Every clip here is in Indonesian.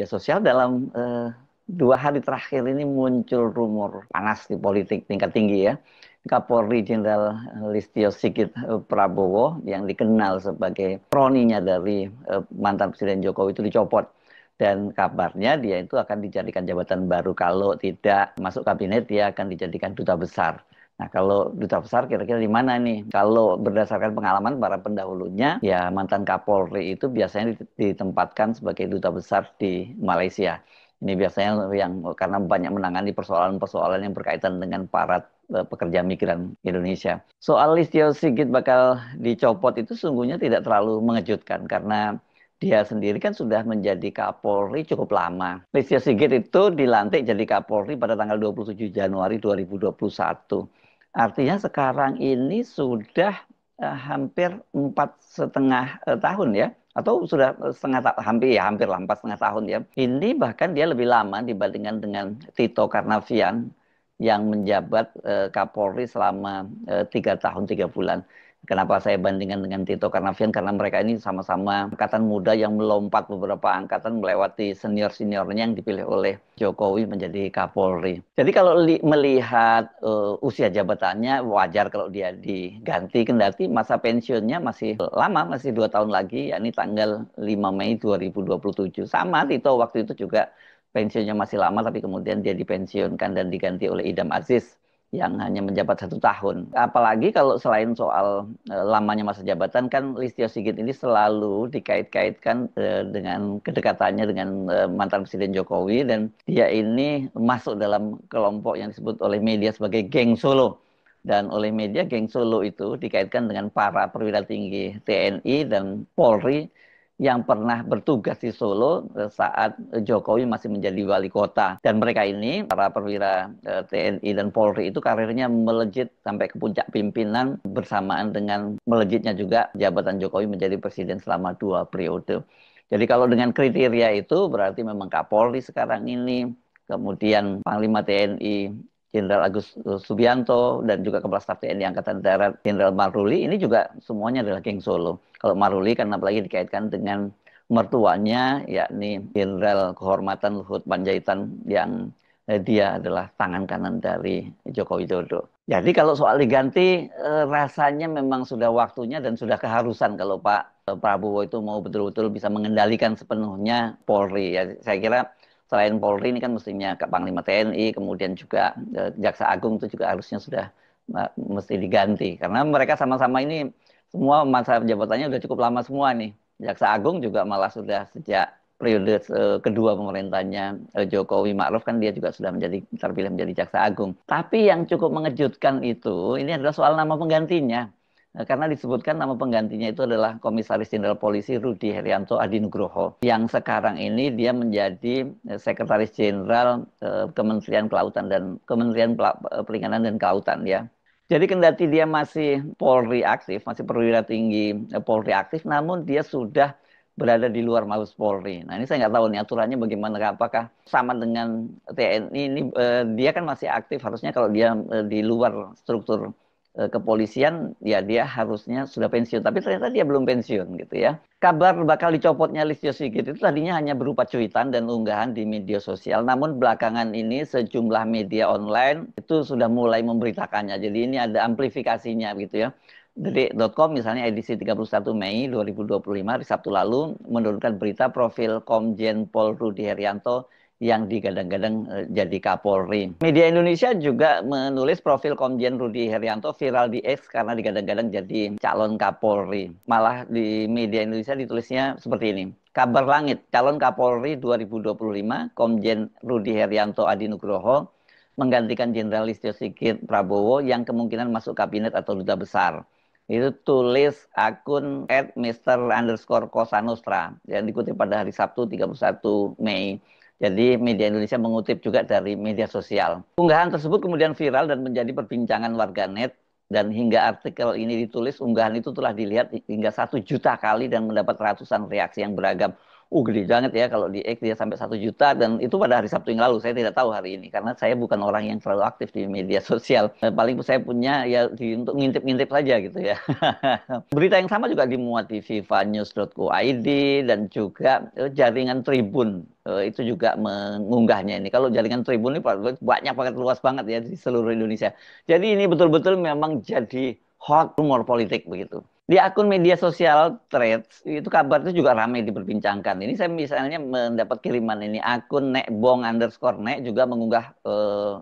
media sosial dalam 2 hari terakhir ini muncul rumor panas di politik tingkat tinggi ya. Kapolri Jenderal Listio Sigit Prabowo yang dikenal sebagai kroninya dari mantan Presiden Jokowi itu dicopot. Dan kabarnya dia itu akan dijadikan jabatan baru. Kalau tidak masuk kabinet, dia akan dijadikan duta besar. Nah, kalau duta besar kira-kira di mana nih? Kalau berdasarkan pengalaman para pendahulunya, ya mantan Kapolri itu biasanya ditempatkan sebagai duta besar di Malaysia. Ini biasanya yang karena banyak menangani persoalan-persoalan yang berkaitan dengan para pekerja migran Indonesia. Soal Listio Sigit bakal dicopot itu sungguhnya tidak terlalu mengejutkan karena dia sendiri kan sudah menjadi Kapolri cukup lama. Listio Sigit itu dilantik jadi Kapolri pada tanggal 27 Januari 2021. Artinya sekarang ini sudah hampir 4,5 tahun ya, atau sudah hampir lah 4,5 tahun ya. Ini bahkan dia lebih lama dibandingkan dengan Tito Karnavian yang menjabat Kapolri selama 3 tahun 3 bulan. Kenapa saya bandingkan dengan Tito Karnavian? Karena mereka ini sama-sama angkatan muda yang melompat beberapa angkatan melewati senior-seniornya yang dipilih oleh Jokowi menjadi Kapolri. Jadi kalau melihat usia jabatannya wajar kalau dia diganti, kendati masa pensiunnya masih lama, masih 2 tahun lagi, yakni tanggal 5 Mei 2027. Sama Tito waktu itu juga pensiunnya masih lama, tapi kemudian dia dipensiunkan dan diganti oleh Idam Aziz yang hanya menjabat 1 tahun. Apalagi kalau selain soal lamanya masa jabatan, kan Listio Sigit ini selalu dikait-kaitkan dengan kedekatannya dengan mantan Presiden Jokowi, dan dia ini masuk dalam kelompok yang disebut oleh media sebagai geng Solo. Dan oleh media, geng Solo itu dikaitkan dengan para perwira tinggi TNI dan Polri yang pernah bertugas di Solo saat Jokowi masih menjadi wali kota. Dan mereka ini, para perwira TNI dan Polri itu karirnya melejit sampai ke puncak pimpinan bersamaan dengan melejitnya juga jabatan Jokowi menjadi presiden selama 2 periode. Jadi kalau dengan kriteria itu berarti memang Kapolri sekarang ini, kemudian Panglima TNI Jenderal Agus Subianto, dan juga Kepala Staf TNI Angkatan Darat Jenderal Maruli, ini juga semuanya adalah geng Solo. Kalau Maruli kan apalagi dikaitkan dengan mertuanya, yakni Jenderal Kehormatan Luhut Panjaitan, yang dia adalah tangan kanan dari Joko Widodo. Jadi kalau soal diganti, rasanya memang sudah waktunya dan sudah keharusan kalau Pak Prabowo itu mau betul-betul bisa mengendalikan sepenuhnya Polri. Ya, saya kira selain Polri ini kan mestinya ke Panglima TNI, kemudian juga Jaksa Agung itu juga harusnya sudah mesti diganti. Karena mereka sama-sama ini semua masa jabatannya sudah cukup lama semua nih. Jaksa Agung juga malah sudah sejak periode kedua pemerintahnya Jokowi Ma'ruf, kan dia juga sudah terpilih menjadi Jaksa Agung. Tapi yang cukup mengejutkan itu, ini adalah soal nama penggantinya. Karena disebutkan nama penggantinya itu adalah Komisaris Jenderal Polisi Rudi Herianto Adinugroho, yang sekarang ini dia menjadi Sekretaris Jenderal Kementerian Kelautan dan Kementerian Perikanan dan Kelautan ya. Jadi kendati dia masih Polri aktif, masih perwira tinggi Polri aktif, namun dia sudah berada di luar Mabes Polri. Nah, ini saya nggak tahu nih aturannya bagaimana, apakah sama dengan TNI ini, dia kan masih aktif, harusnya kalau dia di luar struktur kepolisian, ya dia harusnya sudah pensiun. Tapi ternyata dia belum pensiun gitu ya. Kabar bakal dicopotnya Listio Sigit itu tadinya hanya berupa cuitan dan unggahan di media sosial. Namun belakangan ini sejumlah media online itu sudah mulai memberitakannya. Jadi ini ada amplifikasinya gitu ya. Detik.com misalnya edisi 31 Mei 2025 di Sabtu lalu menurunkan berita profil Komjen Pol Rudi Herianto yang digadang-gadang jadi Kapolri. Media Indonesia juga menulis profil Komjen Rudi Herianto viral di X karena digadang-gadang jadi calon Kapolri. Malah di media Indonesia ditulisnya seperti ini. Kabar langit, calon Kapolri 2025, Komjen Rudi Herianto Adinugroho menggantikan Jenderal Listio Sigit Prabowo yang kemungkinan masuk kabinet atau duta besar. Itu tulis akun @Mr_Cosa Nostra yang dikutip pada hari Sabtu 31 Mei. Jadi media Indonesia mengutip juga dari media sosial. Unggahan tersebut kemudian viral dan menjadi perbincangan warganet, dan hingga artikel ini ditulis, unggahan itu telah dilihat hingga 1 juta kali dan mendapat ratusan reaksi yang beragam. Gede banget ya kalau di X dia sampai 1 juta dan itu pada hari Sabtu yang lalu. Saya tidak tahu hari ini karena saya bukan orang yang terlalu aktif di media sosial. Paling saya punya ya untuk ngintip-ngintip saja gitu ya. Berita yang sama juga dimuat di vivanews.co.id dan juga jaringan Tribun itu juga mengunggahnya ini. Kalau jaringan Tribun ini banyak banget, luas banget ya di seluruh Indonesia. Jadi ini betul-betul memang jadi hot rumor politik begitu. Di akun media sosial Threads itu kabar itu juga ramai diperbincangkan. Ini saya misalnya mendapat kiriman ini akun nekbong_nek juga mengunggah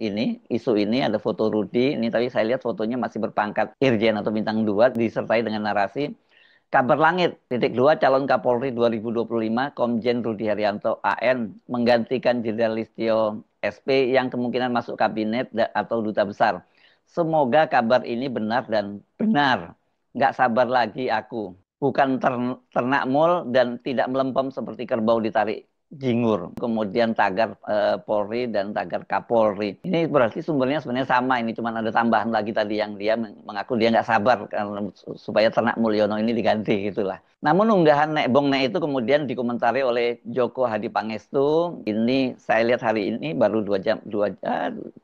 ini isu ini, ada foto Rudi ini, tapi saya lihat fotonya masih berpangkat Irjen atau bintang 2 disertai dengan narasi kabar langit, titik 2 calon Kapolri 2025 Komjen Rudi Herianto AN menggantikan Jenderal Listio SP yang kemungkinan masuk kabinet atau duta besar. Semoga kabar ini benar dan benar. Nggak sabar lagi aku. Bukan ternak mul dan tidak melempem seperti kerbau ditarik jingur. Kemudian tagar Polri dan tagar Kapolri. Ini berarti sumbernya sebenarnya sama. Ini cuma ada tambahan lagi tadi yang dia mengaku dia nggak sabar karena, supaya ternak Mulyono ini diganti gitulah. Namun unggahan Nek Bong Nek itu kemudian dikomentari oleh Joko Hadi Pangestu. Ini saya lihat hari ini baru 2 jam,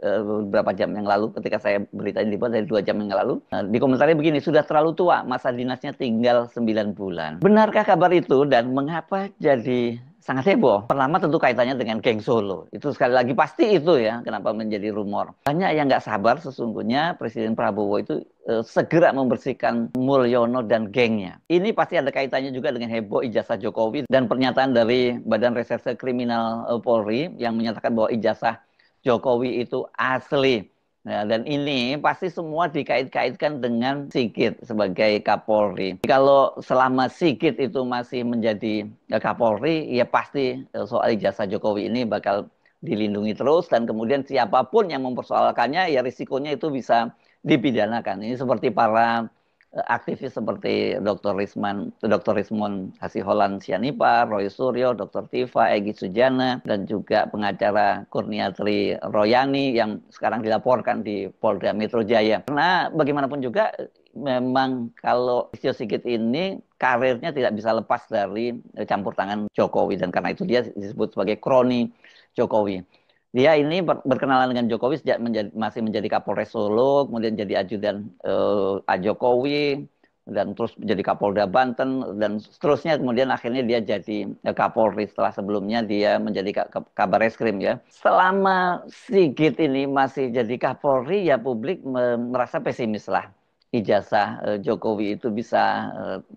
beberapa jam yang lalu ketika saya berita ini dibuat dari 2 jam yang lalu. Dikomentari begini, sudah terlalu tua, masa dinasnya tinggal 9 bulan. Benarkah kabar itu dan mengapa jadi sangat heboh? Pertama tentu kaitannya dengan geng Solo. Itu sekali lagi pasti itu ya, kenapa menjadi rumor. Banyak yang nggak sabar sesungguhnya Presiden Prabowo itu segera membersihkan Mulyono dan gengnya. Ini pasti ada kaitannya juga dengan heboh ijazah Jokowi dan pernyataan dari Badan Reserse Kriminal Polri yang menyatakan bahwa ijazah Jokowi itu asli. Nah, dan ini pasti semua dikait-kaitkan dengan Sigit sebagai Kapolri. Kalau selama Sigit itu masih menjadi Kapolri, ya pasti soal ijazah Jokowi ini bakal dilindungi terus dan kemudian siapapun yang mempersoalkannya ya risikonya itu bisa dipidanakan. Ini seperti para aktivis seperti Dr. Rismon Hasiholan Sianipar, Roy Suryo, Dr. Tifa, Egy Sujana, dan juga pengacara Kurniatri Royani yang sekarang dilaporkan di Polda Metro Jaya. Karena bagaimanapun juga memang kalau Listio Sigit ini karirnya tidak bisa lepas dari campur tangan Jokowi dan karena itu dia disebut sebagai kroni Jokowi. Dia ini berkenalan dengan Jokowi sejak masih menjadi Kapolres Solo, kemudian jadi ajudan Jokowi, dan terus menjadi Kapolda Banten, dan seterusnya. Kemudian akhirnya dia jadi Kapolri setelah sebelumnya dia menjadi Kabar Eskrim ya. Selama Sigit ini masih jadi Kapolri, ya publik merasa pesimis lah. Ijazah Jokowi itu bisa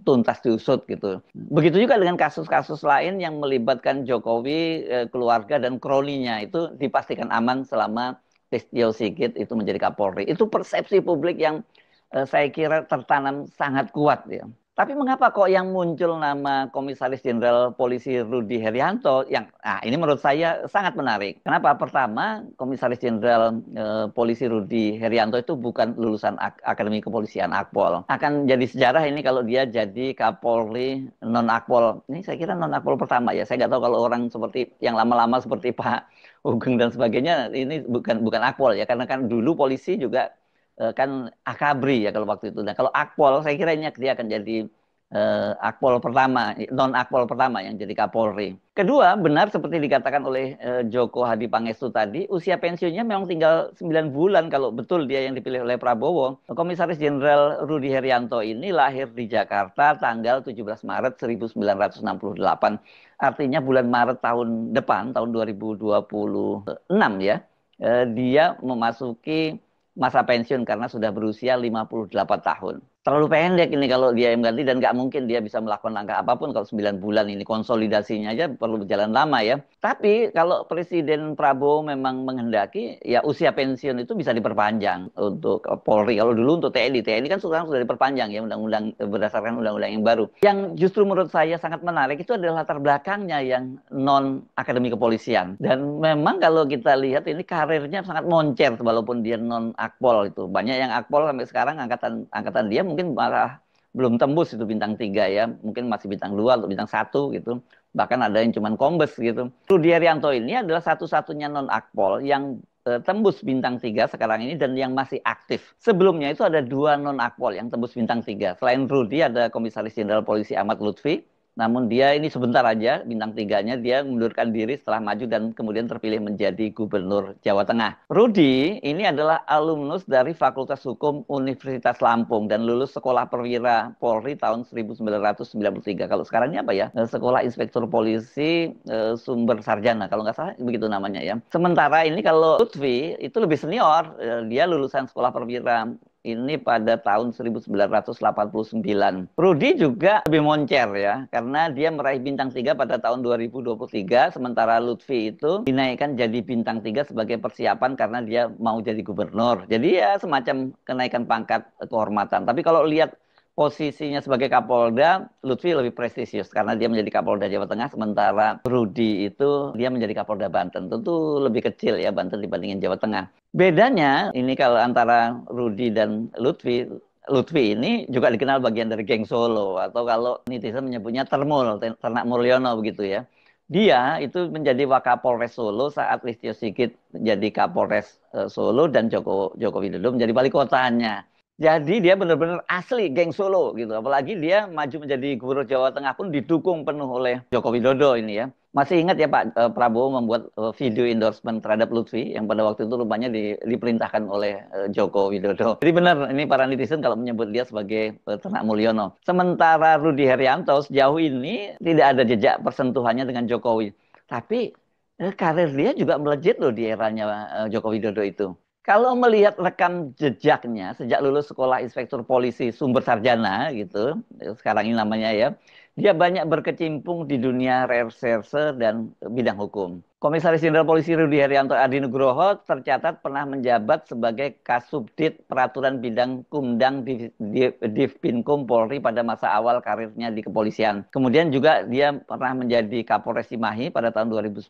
tuntas diusut gitu. Begitu juga dengan kasus-kasus lain yang melibatkan Jokowi, keluarga dan kroninya itu dipastikan aman selama Listio Sigit itu menjadi Kapolri. Itu persepsi publik yang saya kira tertanam sangat kuat ya. Tapi mengapa kok yang muncul nama Komisaris Jenderal Polisi Rudi Herianto yang ini menurut saya sangat menarik. Kenapa? Pertama, Komisaris Jenderal Polisi Rudi Herianto itu bukan lulusan Akademi Kepolisian Akpol. Akan jadi sejarah ini kalau dia jadi Kapolri non Akpol. Ini saya kira non Akpol pertama ya. Saya nggak tahu kalau orang seperti yang lama-lama seperti Pak Ugeng dan sebagainya ini bukan Akpol ya, karena kan dulu polisi juga kan Akabri ya kalau waktu itu. Nah kalau Akpol saya kira ini dia akan jadi Akpol pertama, non Akpol pertama yang jadi Kapolri. Kedua, benar seperti dikatakan oleh Joko Hadi Pangestu tadi, usia pensiunnya memang tinggal 9 bulan kalau betul dia yang dipilih oleh Prabowo. Komisaris Jenderal Rudi Herianto ini lahir di Jakarta tanggal 17 Maret 1968. Artinya bulan Maret tahun depan, tahun 2026 ya, dia memasuki masa pensiun karena sudah berusia 58 tahun. Terlalu pendek ini kalau dia yang ganti dan nggak mungkin dia bisa melakukan langkah apapun kalau 9 bulan ini. Konsolidasinya aja perlu berjalan lama ya. Tapi kalau Presiden Prabowo memang menghendaki, ya usia pensiun itu bisa diperpanjang untuk Polri. Kalau dulu untuk TNI kan sekarang sudah diperpanjang ya undang-undang berdasarkan undang-undang yang baru. Yang justru menurut saya sangat menarik itu adalah latar belakangnya yang non akademi kepolisian. Dan memang kalau kita lihat ini karirnya sangat moncer walaupun dia non Akpol itu. Banyak yang Akpol sampai sekarang angkatan dia mungkin malah belum tembus itu bintang 3 ya. Mungkin masih bintang 2 atau bintang 1 gitu. Bahkan ada yang cuma kombes gitu. Rudi Herianto ini adalah satu-satunya non-Akpol yang tembus bintang 3 sekarang ini dan yang masih aktif. Sebelumnya itu ada 2 non-Akpol yang tembus bintang 3. Selain Rudi ada Komisaris Jenderal Polisi Ahmad Lutfi Namun dia ini sebentar aja, bintang tiganya dia mengundurkan diri setelah maju dan kemudian terpilih menjadi gubernur Jawa Tengah. Rudi ini adalah alumnus dari Fakultas Hukum Universitas Lampung dan lulus Sekolah Perwira Polri tahun 1993. Kalau sekarang ini apa ya? Sekolah Inspektur Polisi Sumber Sarjana, kalau nggak salah begitu namanya ya. Sementara ini kalau Lutfi itu lebih senior, dia lulusan Sekolah Perwira ini pada tahun 1989. Rudi juga lebih moncer ya, karena dia meraih bintang 3 pada tahun 2023, sementara Lutfi itu dinaikkan jadi bintang 3 sebagai persiapan karena dia mau jadi gubernur. Jadi ya semacam kenaikan pangkat kehormatan. Tapi kalau lihat posisinya sebagai Kapolda, Lutfi lebih prestisius karena dia menjadi Kapolda Jawa Tengah, sementara Rudi itu dia menjadi Kapolda Banten. Tentu lebih kecil ya Banten dibandingin Jawa Tengah. Bedanya ini kalau antara Rudi dan Lutfi, Lutfi ini juga dikenal bagian dari geng Solo atau kalau netizen menyebutnya Termul, Ternak Mulyono begitu ya. Dia itu menjadi Wakapolres Solo saat Listio Sigit menjadi Kapolres Solo dan Joko Widodo menjadi wali kotanya. Jadi dia benar-benar asli geng Solo gitu. Apalagi dia maju menjadi gubernur Jawa Tengah pun didukung penuh oleh Joko Widodo ini ya. Masih ingat ya Pak Prabowo membuat video endorsement terhadap Lutfi yang pada waktu itu rupanya diperintahkan oleh Joko Widodo. Jadi benar ini para netizen kalau menyebut dia sebagai Ternak Mulyono. Sementara Rudi Herianto sejauh ini tidak ada jejak persentuhannya dengan Jokowi. Tapi karir dia juga melejit loh di eranya Joko Widodo itu. Kalau melihat rekam jejaknya sejak lulus sekolah inspektur polisi sumber sarjana gitu, sekarang ini namanya ya, dia banyak berkecimpung di dunia reserse dan bidang hukum. Komisaris Jenderal Polisi Rudi Herianto Adi Nugroho tercatat pernah menjabat sebagai Kasubdit Peraturan Bidang Kumdang Divpinkum Polri pada masa awal karirnya di kepolisian. Kemudian juga dia pernah menjadi Kapolres Cimahi pada tahun 2010.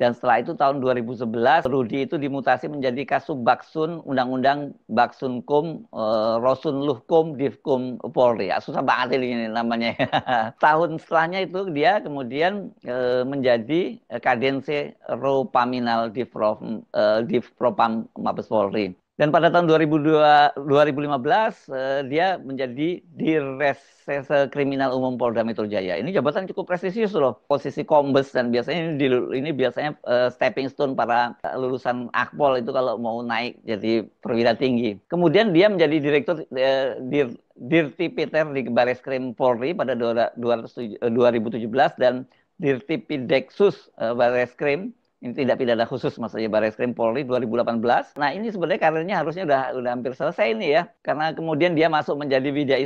Dan setelah itu tahun 2011, Rudi itu dimutasi menjadi Kasubagsun Undang-Undang Baksunkum Rosunluhkum Divkum Polri. Ya, susah banget ini namanya. Tahun setelahnya itu dia kemudian menjadi Kadense Ropaminal Divpropam Mabes Polri. Dan pada tahun 2015 dia menjadi Dirreserse Kriminal Umum Polda Metro Jaya. Ini jabatan cukup prestisius loh, posisi kombes dan biasanya ini biasanya stepping stone para lulusan Akpol itu kalau mau naik jadi perwira tinggi. Kemudian dia menjadi direktur Dirtipiter di Bareskrim Polri pada 2017 dan Dirtipideksus Bareskrim. Ini tidak pidana khusus maksudnya Bareskrim Polri 2018. Nah ini sebenarnya karirnya harusnya udah hampir selesai ini ya. Karena kemudian dia masuk menjadi Widya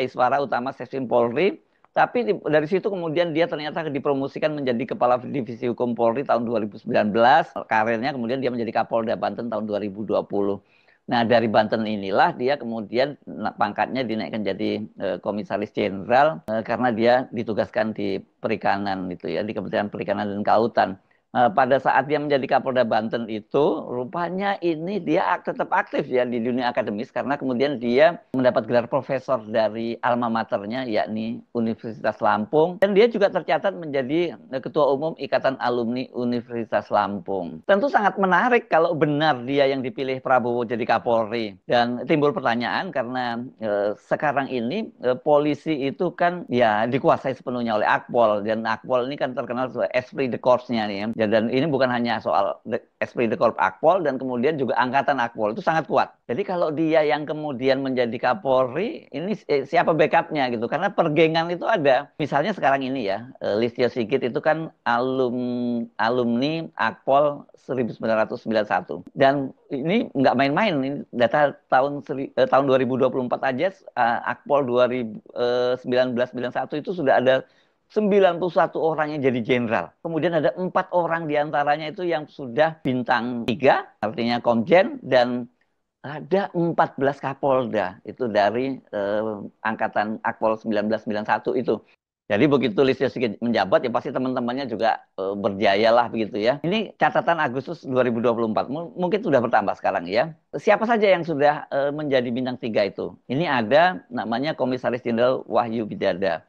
Iswara Utama Seskrim Polri. Tapi dari situ kemudian dia ternyata dipromosikan menjadi Kepala Divisi Hukum Polri tahun 2019. Karirnya kemudian dia menjadi Kapolda Banten tahun 2020. Nah dari Banten inilah dia kemudian pangkatnya dinaikkan jadi Komisaris Jenderal karena dia ditugaskan di perikanan itu ya, di Kementerian Perikanan dan Kelautan. Pada saat dia menjadi Kapolda Banten itu, rupanya ini dia tetap aktif ya di dunia akademis karena kemudian dia mendapat gelar profesor dari alma maternya yakni Universitas Lampung dan dia juga tercatat menjadi Ketua Umum Ikatan Alumni Universitas Lampung. Tentu sangat menarik kalau benar dia yang dipilih Prabowo jadi Kapolri dan timbul pertanyaan karena sekarang ini polisi itu kan ya dikuasai sepenuhnya oleh Akpol dan Akpol ini kan terkenal sebagai esprit de corps-nya nih ya. Dan ini bukan hanya soal esprit de corps Akpol dan kemudian juga angkatan Akpol itu sangat kuat. Jadi kalau dia yang kemudian menjadi Kapolri, ini siapa backupnya gitu? Karena pergengan itu ada. Misalnya sekarang ini ya, Listio Sigit itu kan alumni Akpol 1991 dan ini nggak main-main. Ini data tahun 2024 aja Akpol 1991 itu sudah ada 91 orang yang jadi jenderal. Kemudian ada 4 orang diantaranya itu yang sudah bintang 3, artinya komjen, dan ada 14 Kapolda, itu dari angkatan Akpol 1991 itu. Jadi begitu Listio Sigit menjabat, ya pasti teman-temannya juga berjaya lah begitu ya. Ini catatan Agustus 2024, mungkin sudah bertambah sekarang ya. Siapa saja yang sudah menjadi bintang 3 itu? Ini ada namanya Komisaris Jenderal Wahyu Bidada.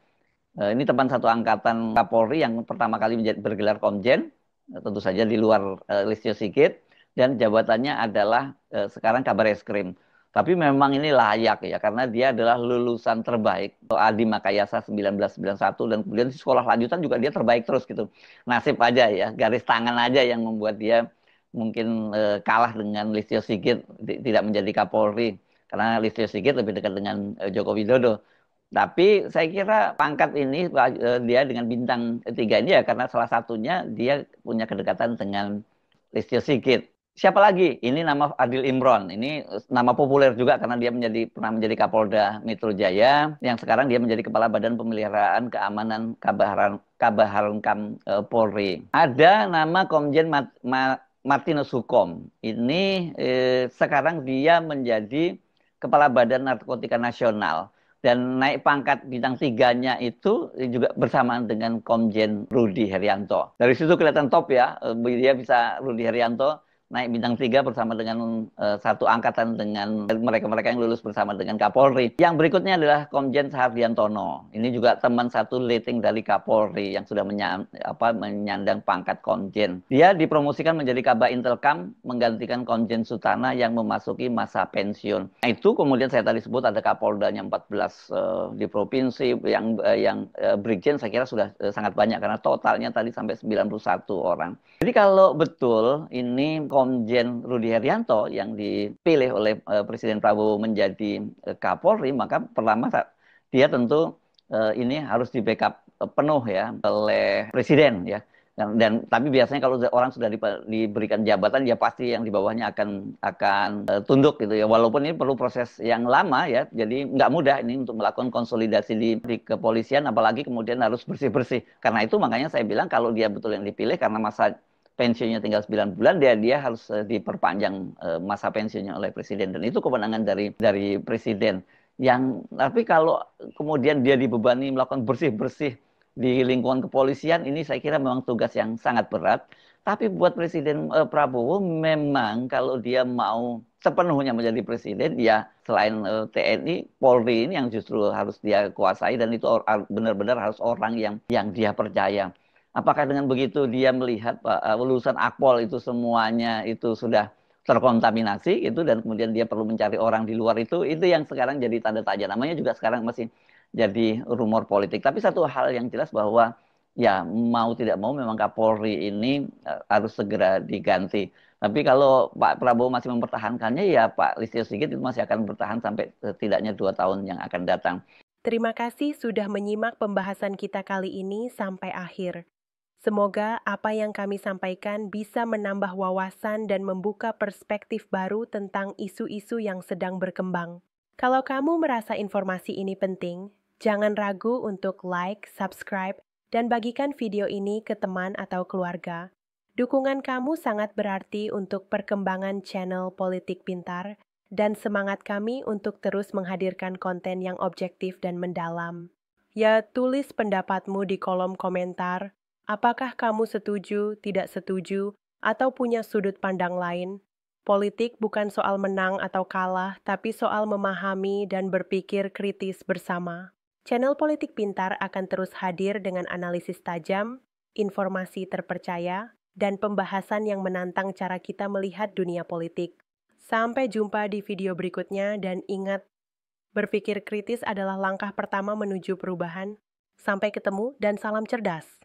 Ini teman satu angkatan Kapolri yang pertama kali bergelar Komjen, tentu saja di luar Listio Sigit, dan jabatannya adalah sekarang Kabareskrim. Tapi memang ini layak ya, karena dia adalah lulusan terbaik Adi Makayasa 1991 dan kemudian di sekolah lanjutan juga dia terbaik terus gitu. Nasib aja ya, garis tangan aja yang membuat dia mungkin kalah dengan Listio Sigit, tidak menjadi Kapolri. Karena Listio Sigit lebih dekat dengan Joko Widodo. Tapi saya kira pangkat ini dia dengan bintang 3 ini ya karena salah satunya dia punya kedekatan dengan Listio Sigit. Siapa lagi? Ini nama Adil Imron. Ini nama populer juga karena dia pernah menjadi Kapolda Metro Jaya, yang sekarang dia menjadi Kepala Badan Pemeliharaan Keamanan Kabaharkam Polri. Ada nama Komjen Martinus Hukom. Ini sekarang dia menjadi Kepala Badan Narkotika Nasional. Dan naik pangkat bintang 3-nya itu juga bersamaan dengan Komjen Rudi Herianto. Dari situ kelihatan top ya, dia bisa Rudi Herianto naik bintang 3 bersama dengan satu angkatan dengan mereka-mereka yang lulus bersama dengan Kapolri. Yang berikutnya adalah Komjen Sahardiantono. Ini juga teman satu leting dari Kapolri yang sudah menyandang pangkat Komjen. Dia dipromosikan menjadi Kaba Intelkam menggantikan Komjen Sutana yang memasuki masa pensiun. Nah, itu kemudian saya tadi sebut ada Kapoldanya 14 di provinsi, yang Brigjen saya kira sudah sangat banyak karena totalnya tadi sampai 91 orang. Jadi kalau betul ini Komjen Rudi Herianto yang dipilih oleh Presiden Prabowo menjadi Kapolri, maka pertama dia tentu ini harus di backup penuh ya oleh Presiden ya. Dan tapi biasanya kalau orang sudah diberikan jabatan ya pasti yang di bawahnya akan tunduk gitu ya, walaupun ini perlu proses yang lama ya, jadi nggak mudah ini untuk melakukan konsolidasi di kepolisian, apalagi kemudian harus bersih-bersih. Karena itu makanya saya bilang kalau dia betul yang dipilih karena masa pensiunnya tinggal 9 bulan, dia harus diperpanjang masa pensiunnya oleh Presiden, dan itu kewenangan dari Presiden. Tapi kalau kemudian dia dibebani melakukan bersih-bersih di lingkungan kepolisian, ini saya kira memang tugas yang sangat berat. Tapi buat Presiden Prabowo memang kalau dia mau sepenuhnya menjadi presiden, ya selain TNI, Polri ini yang justru harus dia kuasai, dan itu benar-benar harus orang yang dia percaya. Apakah dengan begitu dia melihat lulusan Akpol itu semuanya itu sudah terkontaminasi itu, dan kemudian dia perlu mencari orang di luar itu yang sekarang jadi tanda tanya. Namanya juga sekarang masih jadi rumor politik. Tapi satu hal yang jelas bahwa ya mau tidak mau memang Kapolri ini harus segera diganti. Tapi kalau Pak Prabowo masih mempertahankannya, ya Pak Listio Sigit itu masih akan bertahan sampai setidaknya 2 tahun yang akan datang. Terima kasih sudah menyimak pembahasan kita kali ini sampai akhir. Semoga apa yang kami sampaikan bisa menambah wawasan dan membuka perspektif baru tentang isu-isu yang sedang berkembang. Kalau kamu merasa informasi ini penting, jangan ragu untuk like, subscribe, dan bagikan video ini ke teman atau keluarga. Dukungan kamu sangat berarti untuk perkembangan channel Politik Pintar dan semangat kami untuk terus menghadirkan konten yang objektif dan mendalam. Ya, tulis pendapatmu di kolom komentar. Apakah kamu setuju, tidak setuju, atau punya sudut pandang lain? Politik bukan soal menang atau kalah, tapi soal memahami dan berpikir kritis bersama. Channel Politik Pintar akan terus hadir dengan analisis tajam, informasi terpercaya, dan pembahasan yang menantang cara kita melihat dunia politik. Sampai jumpa di video berikutnya, dan ingat, berpikir kritis adalah langkah pertama menuju perubahan. Sampai ketemu dan salam cerdas.